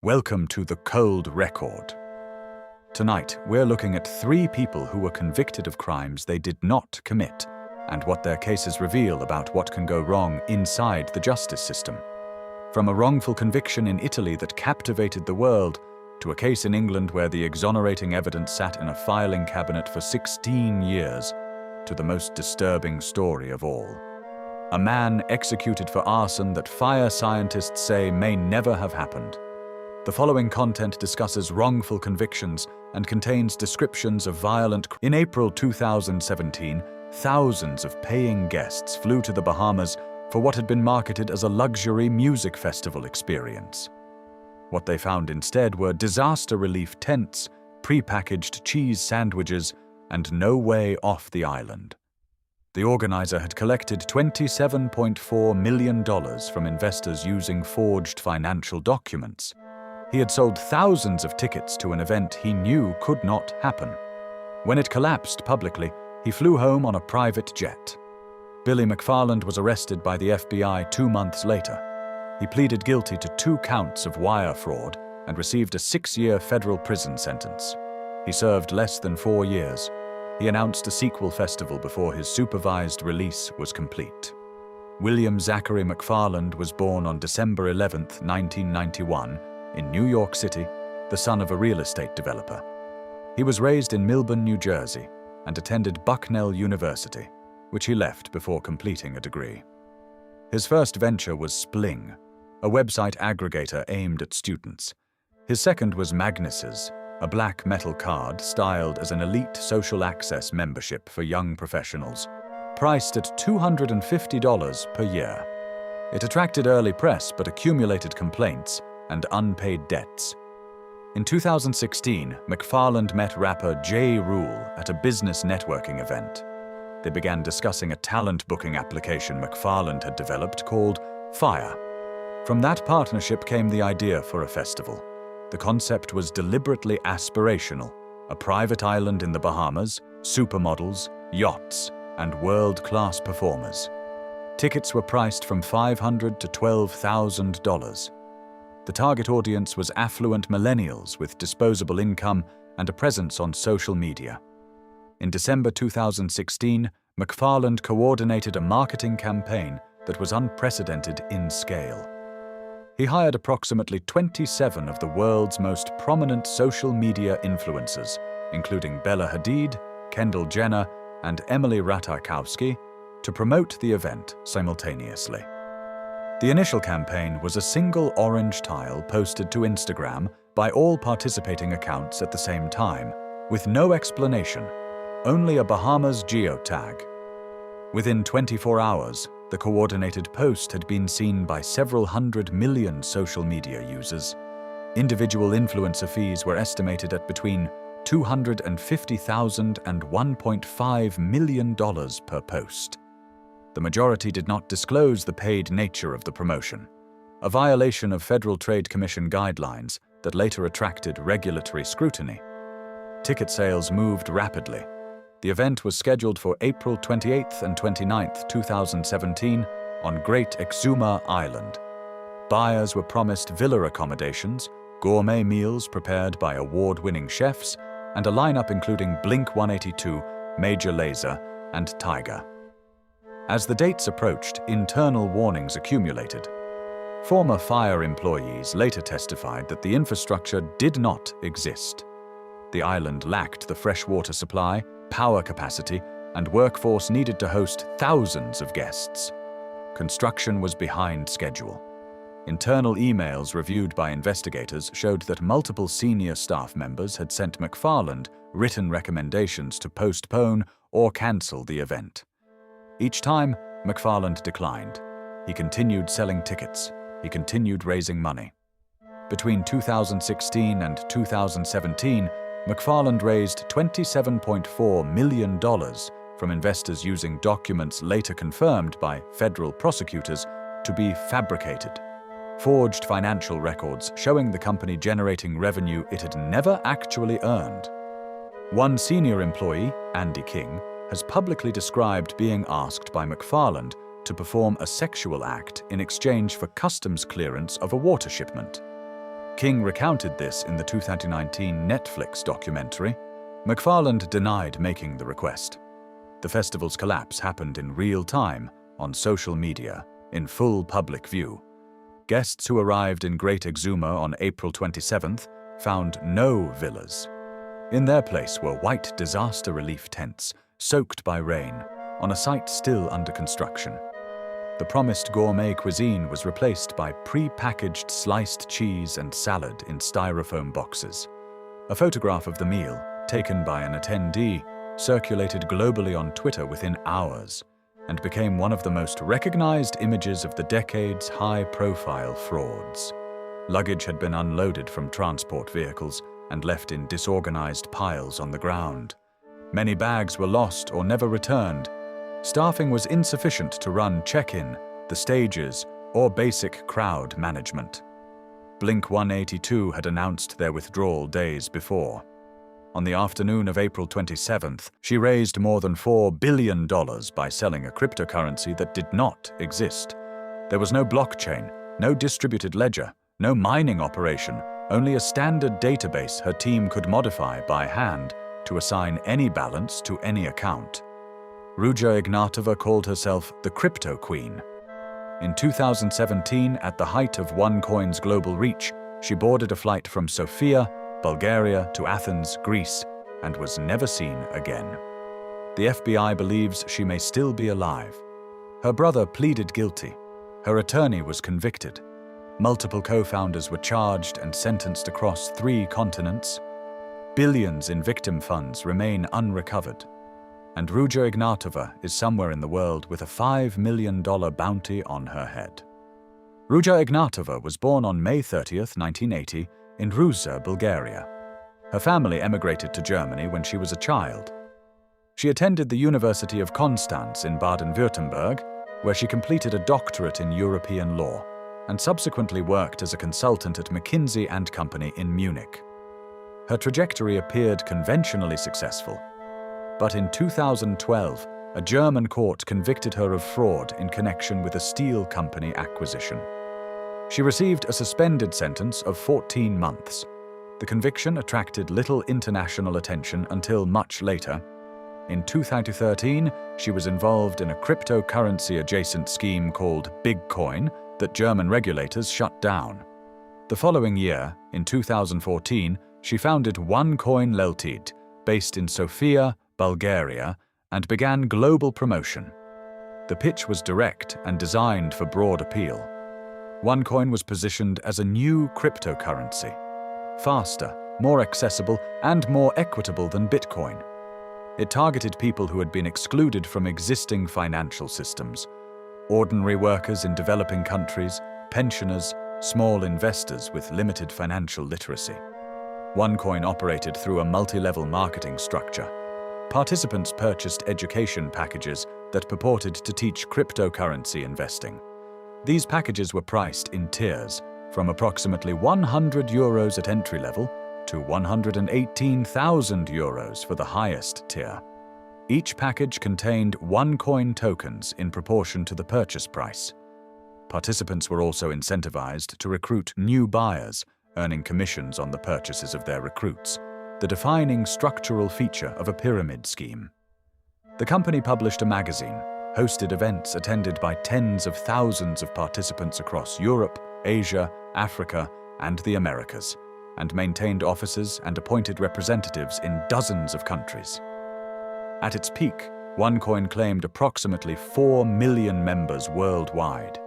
Welcome to the Cold Record. Tonight, we're looking at 3 people who were convicted of crimes they did not commit, and what their cases reveal about what can go wrong inside the justice system. From a wrongful conviction in Italy that captivated the world, to a case in England where the exonerating evidence sat in a filing cabinet for 16 years, to the most disturbing story of all. A man executed for arson that Fyre scientists say may never have happened. The following content discusses wrongful convictions and contains descriptions of violent crimes. In April 2017, thousands of paying guests flew to the Bahamas for what had been marketed as a luxury music festival experience. What they found instead were disaster relief tents, pre-packaged cheese sandwiches, and no way off the island. The organizer had collected $27.4 million from investors using forged financial documents. He had sold thousands of tickets to an event he knew could not happen. When it collapsed publicly, he flew home on a private jet. Billy McFarland was arrested by the FBI 2 months later. He pleaded guilty to 2 counts of wire fraud and received a 6-year federal prison sentence. He served less than 4 years. He announced a sequel festival before his supervised release was complete. William Zachary McFarland was born on December 11, 1991, in New York City, the son of a real estate developer. He was raised in Milburn, New Jersey, and attended Bucknell University, which he left before completing a degree. His first venture was Spling, a website aggregator aimed at students. His second was Magnus's, a black metal card styled as an elite social access membership for young professionals, priced at $250 per year. It attracted early press but accumulated complaints and unpaid debts. In 2016, McFarland met rapper Ja Rule at a business networking event. They began discussing a talent booking application McFarland had developed called Fyre. From that partnership came the idea for a festival. The concept was deliberately aspirational: a private island in the Bahamas, supermodels, yachts, and world-class performers. Tickets were priced from $500 to $12,000. The target audience was affluent millennials with disposable income and a presence on social media. In December 2016, McFarland coordinated a marketing campaign that was unprecedented in scale. He hired approximately 27 of the world's most prominent social media influencers, including Bella Hadid, Kendall Jenner, and Emily Ratajkowski, to promote the event simultaneously. The initial campaign was a single orange tile posted to Instagram by all participating accounts at the same time, with no explanation, only a Bahamas geotag. Within 24 hours, the coordinated post had been seen by several 100 million social media users. Individual influencer fees were estimated at between $250,000 and $1.5 million per post. The majority did not disclose the paid nature of the promotion, a violation of Federal Trade Commission guidelines that later attracted regulatory scrutiny. Ticket sales moved rapidly. The event was scheduled for April 28th and 29th, 2017, on Great Exuma Island. Buyers were promised villa accommodations, gourmet meals prepared by award-winning chefs, and a lineup including Blink-182, Major Lazer, and Tyga. As the dates approached, internal warnings accumulated. Former Fyre employees later testified that the infrastructure did not exist. The island lacked the freshwater supply, power capacity, and workforce needed to host thousands of guests. Construction was behind schedule. Internal emails reviewed by investigators showed that multiple senior staff members had sent McFarland written recommendations to postpone or cancel the event. Each time, McFarland declined. He continued selling tickets. He continued raising money. Between 2016 and 2017, McFarland raised $27.4 million from investors using documents later confirmed by federal prosecutors to be fabricated. Forged financial records showing the company generating revenue it had never actually earned. One senior employee, Andy King, has publicly described being asked by McFarland to perform a sexual act in exchange for customs clearance of a water shipment. King recounted this in the 2019 Netflix documentary. McFarland denied making the request. The festival's collapse happened in real time, on social media, in full public view. Guests who arrived in Great Exuma on April 27th found no villas. In their place were white disaster relief tents, soaked by rain, on a site still under construction. The promised gourmet cuisine was replaced by pre-packaged sliced cheese and salad in styrofoam boxes. A photograph of the meal, taken by an attendee, circulated globally on Twitter within hours and became one of the most recognized images of the decade's high-profile frauds. Luggage had been unloaded from transport vehicles and left in disorganized piles on the ground. Many bags were lost or never returned. Staffing was insufficient to run check-in, the stages, or basic crowd management. Blink-182 had announced their withdrawal days before. On the afternoon of April 27th, she raised more than $4 billion by selling a cryptocurrency that did not exist. There was no blockchain, no distributed ledger, no mining operation, only a standard database her team could modify by hand to assign any balance to any account. Ruja Ignatova called herself the Crypto Queen. In 2017, at the height of OneCoin's global reach, she boarded a flight from Sofia, Bulgaria to Athens, Greece, and was never seen again. The FBI believes she may still be alive. Her brother pleaded guilty. Her attorney was convicted. Multiple co-founders were charged and sentenced across 3 continents. Billions in victim funds remain unrecovered. And Ruja Ignatova is somewhere in the world with a $5 million bounty on her head. Ruja Ignatova was born on May 30, 1980, in Ruza, Bulgaria. Her family emigrated to Germany when she was a child. She attended the University of Konstanz in Baden-Württemberg, where she completed a doctorate in European law, and subsequently worked as a consultant at McKinsey & Company in Munich. Her trajectory appeared conventionally successful, but in 2012, a German court convicted her of fraud in connection with a steel company acquisition. She received a suspended sentence of 14 months. The conviction attracted little international attention until much later. In 2013, she was involved in a cryptocurrency-adjacent scheme called Bitcoin that German regulators shut down. The following year, in 2014, she founded OneCoin Ltd, based in Sofia, Bulgaria, and began global promotion. The pitch was direct and designed for broad appeal. OneCoin was positioned as a new cryptocurrency, faster, more accessible, and more equitable than Bitcoin. It targeted people who had been excluded from existing financial systems: ordinary workers in developing countries, pensioners, small investors with limited financial literacy. OneCoin operated through a multi-level marketing structure. Participants purchased education packages that purported to teach cryptocurrency investing. These packages were priced in tiers, from approximately €100 at entry level to €118,000 for the highest tier. Each package contained OneCoin tokens in proportion to the purchase price. Participants were also incentivized to recruit new buyers, earning commissions on the purchases of their recruits, the defining structural feature of a pyramid scheme. The company published a magazine, hosted events attended by tens of thousands of participants across Europe, Asia, Africa, and the Americas, and maintained offices and appointed representatives in dozens of countries. At its peak, OneCoin claimed approximately 4 million members worldwide.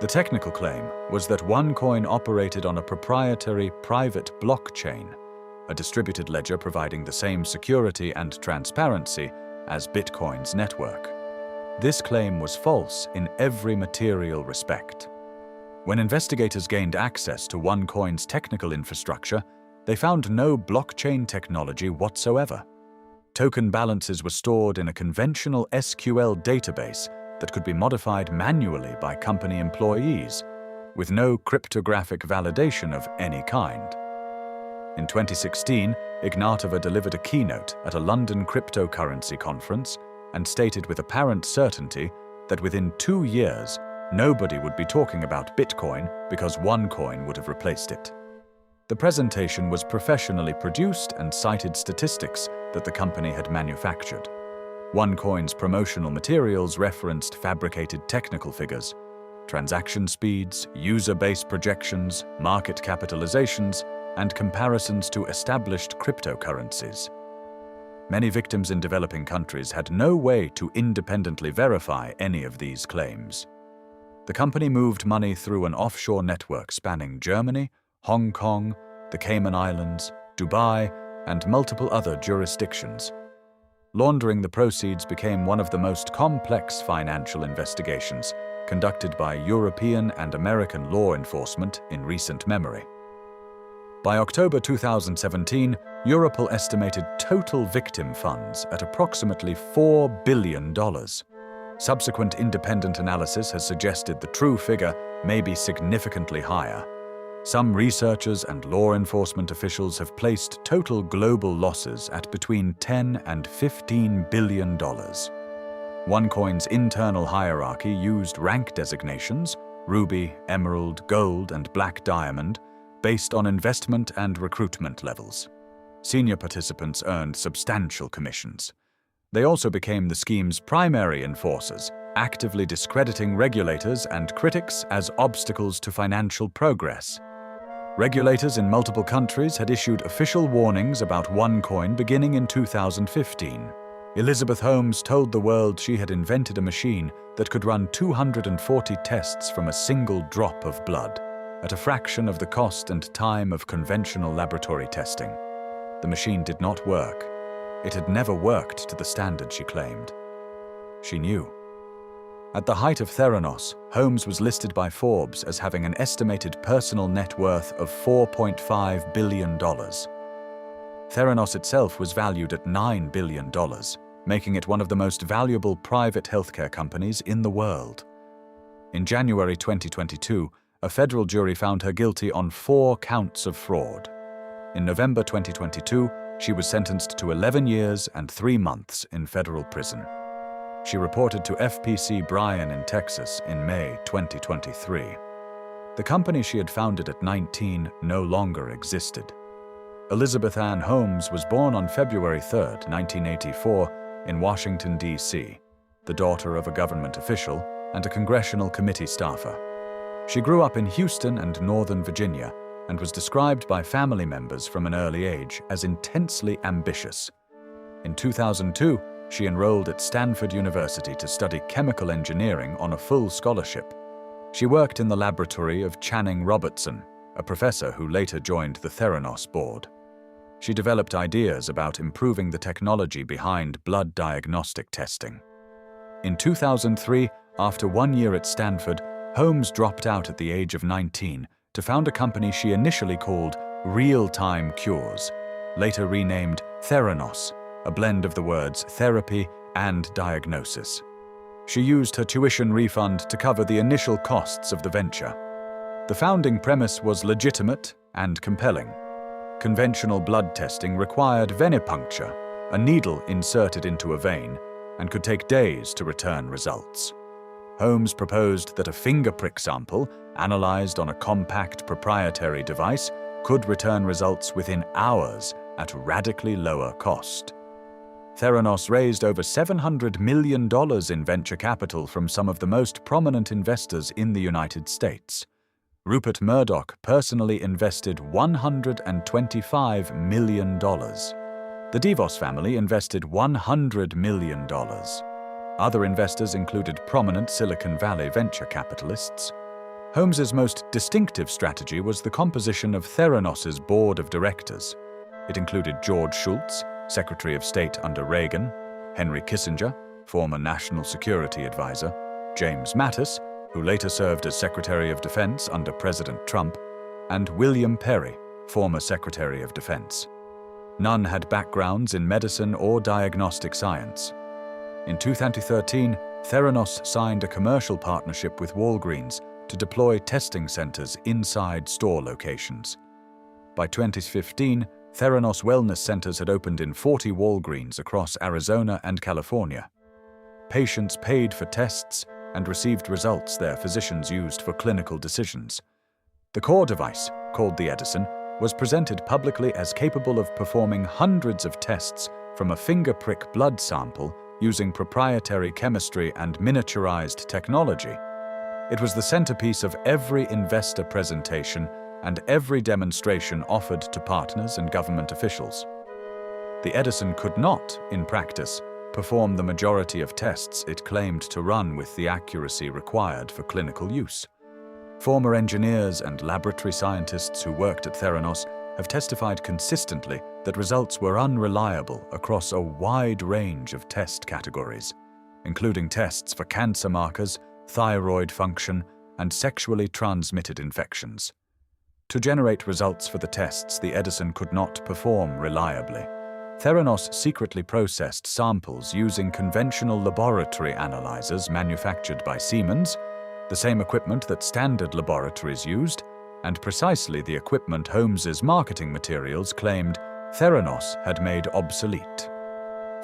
The technical claim was that OneCoin operated on a proprietary private blockchain, a distributed ledger providing the same security and transparency as Bitcoin's network. This claim was false in every material respect. When investigators gained access to OneCoin's technical infrastructure, they found no blockchain technology whatsoever. Token balances were stored in a conventional SQL database that could be modified manually by company employees, with no cryptographic validation of any kind. In 2016, Ignatova delivered a keynote at a London cryptocurrency conference and stated with apparent certainty that within 2 years, nobody would be talking about Bitcoin because OneCoin would have replaced it. The presentation was professionally produced and cited statistics that the company had manufactured. OneCoin's promotional materials referenced fabricated technical figures, transaction speeds, user base projections, market capitalizations, and comparisons to established cryptocurrencies. Many victims in developing countries had no way to independently verify any of these claims. The company moved money through an offshore network spanning Germany, Hong Kong, the Cayman Islands, Dubai, and multiple other jurisdictions. Laundering the proceeds became one of the most complex financial investigations conducted by European and American law enforcement in recent memory. By October 2017, Europol estimated total victim funds at approximately $4 billion. Subsequent independent analysis has suggested the true figure may be significantly higher. Some researchers and law enforcement officials have placed total global losses at between $10 and $15 billion. OneCoin's internal hierarchy used rank designations, ruby, emerald, gold, and black diamond, based on investment and recruitment levels. Senior participants earned substantial commissions. They also became the scheme's primary enforcers, actively discrediting regulators and critics as obstacles to financial progress. Regulators in multiple countries had issued official warnings about OneCoin beginning in 2015. Elizabeth Holmes told the world she had invented a machine that could run 240 tests from a single drop of blood, at a fraction of the cost and time of conventional laboratory testing. The machine did not work. It had never worked to the standard she claimed. She knew. At the height of Theranos, Holmes was listed by Forbes as having an estimated personal net worth of $4.5 billion. Theranos itself was valued at $9 billion, making it one of the most valuable private healthcare companies in the world. In January 2022, a federal jury found her guilty on 4 counts of fraud. In November 2022, she was sentenced to 11 years and 3 months in federal prison. She reported to FPC Bryan in Texas in May 2023. The company she had founded at 19 no longer existed. Elizabeth Ann Holmes was born on February 3, 1984, in Washington, D.C., the daughter of a government official and a congressional committee staffer. She grew up in Houston and Northern Virginia and was described by family members from an early age as intensely ambitious. In 2002, she enrolled at Stanford University to study chemical engineering on a full scholarship. She worked in the laboratory of Channing Robertson, a professor who later joined the Theranos board. She developed ideas about improving the technology behind blood diagnostic testing. In 2003, after 1 year at Stanford, Holmes dropped out at the age of 19 to found a company she initially called Real-Time Cures, later renamed Theranos, a blend of the words therapy and diagnosis. She used her tuition refund to cover the initial costs of the venture. The founding premise was legitimate and compelling. Conventional blood testing required venipuncture, a needle inserted into a vein, and could take days to return results. Holmes proposed that a finger prick sample, analyzed on a compact proprietary device, could return results within hours at radically lower cost. Theranos raised over $700 million in venture capital from some of the most prominent investors in the United States. Rupert Murdoch personally invested $125 million. The DeVos family invested $100 million. Other investors included prominent Silicon Valley venture capitalists. Holmes's most distinctive strategy was the composition of Theranos's board of directors. It included George Shultz, Secretary of State under Reagan, Henry Kissinger, former National Security Advisor, James Mattis, who later served as Secretary of Defense under President Trump, and William Perry, former Secretary of Defense. None had backgrounds in medicine or diagnostic science. In 2013, Theranos signed a commercial partnership with Walgreens to deploy testing centers inside store locations. By 2015, Theranos wellness centers had opened in 40 Walgreens across Arizona and California. Patients paid for tests and received results their physicians used for clinical decisions. The core device, called the Edison, was presented publicly as capable of performing hundreds of tests from a finger prick blood sample using proprietary chemistry and miniaturized technology. It was the centerpiece of every investor presentation and every demonstration offered to partners and government officials. The Edison could not, in practice, perform the majority of tests it claimed to run with the accuracy required for clinical use. Former engineers and laboratory scientists who worked at Theranos have testified consistently that results were unreliable across a wide range of test categories, including tests for cancer markers, thyroid function, and sexually transmitted infections. To generate results for the tests the Edison could not perform reliably, Theranos secretly processed samples using conventional laboratory analyzers manufactured by Siemens, the same equipment that standard laboratories used, and precisely the equipment Holmes's marketing materials claimed Theranos had made obsolete.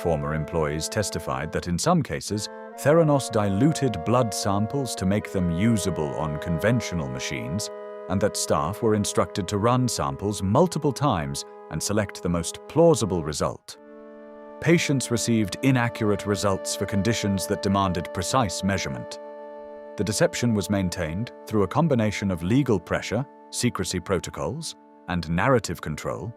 Former employees testified that in some cases, Theranos diluted blood samples to make them usable on conventional machines, and that staff were instructed to run samples multiple times and select the most plausible result. Patients received inaccurate results for conditions that demanded precise measurement. The deception was maintained through a combination of legal pressure, secrecy protocols, and narrative control.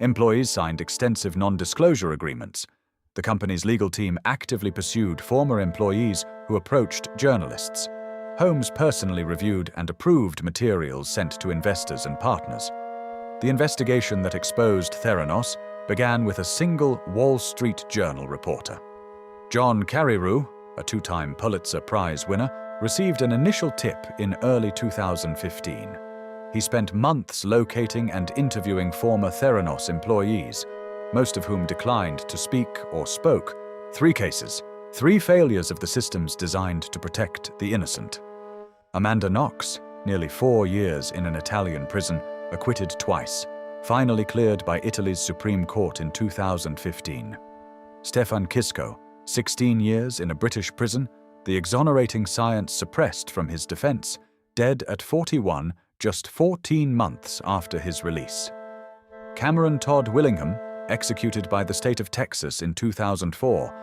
Employees signed extensive non-disclosure agreements. The company's legal team actively pursued former employees who approached journalists. Holmes personally reviewed and approved materials sent to investors and partners. The investigation that exposed Theranos began with a single Wall Street Journal reporter. John Carreyrou, a two-time Pulitzer Prize winner, received an initial tip in early 2015. He spent months locating and interviewing former Theranos employees, most of whom declined to speak or spoke. 3 cases, 3 failures of the systems designed to protect the innocent. Amanda Knox, nearly 4 years in an Italian prison, acquitted twice, finally cleared by Italy's Supreme Court in 2015. Stefan Kisko, 16 years in a British prison, the exonerating science suppressed from his defense, dead at 41, just 14 months after his release. Cameron Todd Willingham, executed by the state of Texas in 2004,